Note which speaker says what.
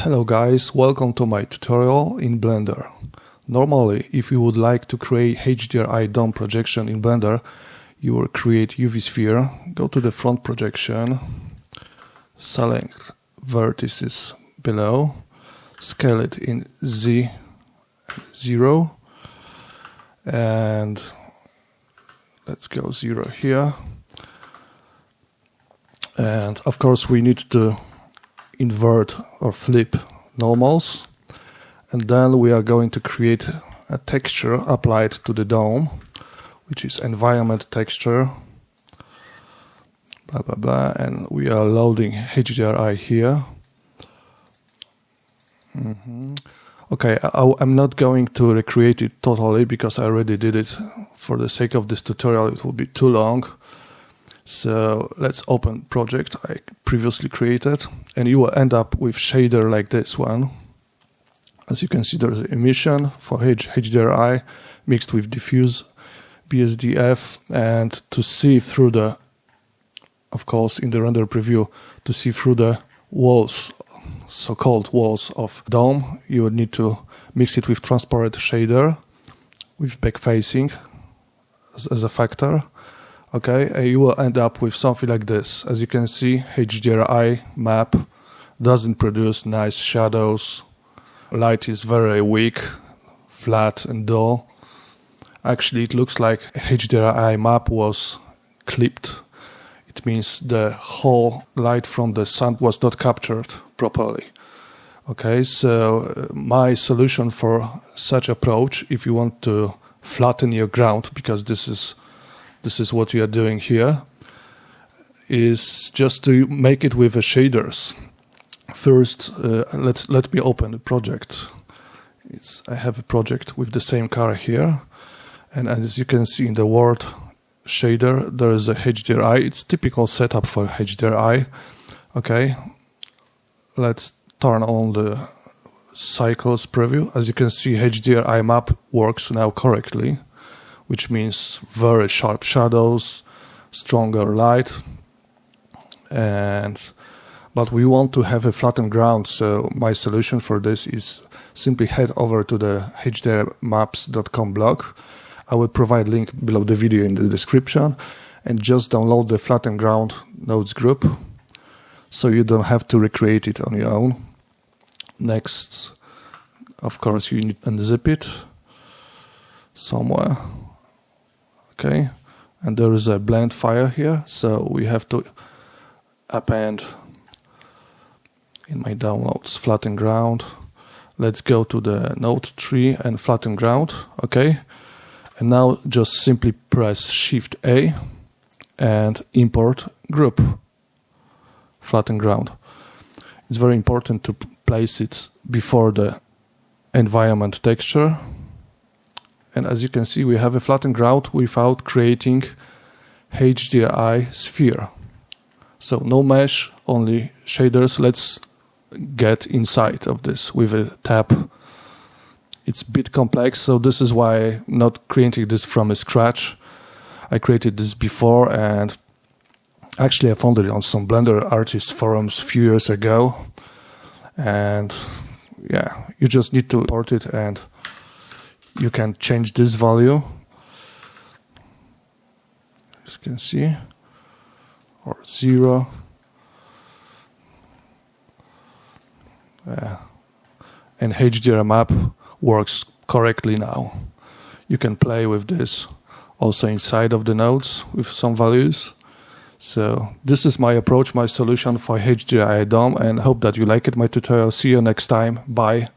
Speaker 1: Hello guys, welcome to my tutorial in Blender. Normally, if you would like to create HDRI Dome Projection in Blender, you will create UV sphere, go to the front projection, select vertices below, scale it in Z0, and let's go 0 here. And of course we need to invert or flip normals, and then we are going to create a texture applied to the dome, which is environment texture, blah blah blah, and we are loading HDRI here. Okay, I'm not going to recreate it totally because I already did it. For the sake of this tutorial it will be too long. So let's open project I previously created, and you will end up with shader like this one. As you can see, there's emission for HDRI mixed with diffuse BSDF, and to see through the, of course in the render preview, to see through the walls, so-called walls of dome, you would need to mix it with transparent shader with backfacing as a factor. Okay, and you will end up with something like this. As you can see, HDRI map doesn't produce nice shadows. Light is very weak, flat and dull. Actually, it looks like HDRI map was clipped. It means the whole light from the sun was not captured properly. Okay, so my solution for such approach, if you want to flatten your ground, because this is what you are doing here, is just to make it with the shaders. First, let me open the project. I have a project with the same car here, and as you can see in the world shader, there is a HDRI. It's typical setup for HDRI. Okay, let's turn on the cycles preview. As you can see, HDRI map works now correctly, which means very sharp shadows, stronger light, but we want to have a flattened ground. So my solution for this is simply head over to the HDRMAPS.com blog. I will provide link below the video in the description, and just download the flattened ground nodes group, so you don't have to recreate it on your own. Next, of course, you need to unzip it somewhere. Okay, and there is a blend file here, so we have to append in my downloads flatten ground. Let's go to the node tree and flatten ground. Okay, and now just simply press Shift A and import group flatten ground. It's very important to place it before the environment texture. And as you can see, we have a flattened ground without creating HDRI sphere. So no mesh, only shaders. Let's get inside of this with a tab. It's a bit complex, so this is why I'm not creating this from scratch. I created this before, and actually I found it on some Blender artist forums a few years ago. And yeah, you just need to import it, and you can change this value, as you can see, or 0. And HDRI map works correctly now. You can play with this also inside of the nodes with some values. So this is my approach, my solution for HDRI Dome, and hope that you like it, my tutorial. See you next time. Bye.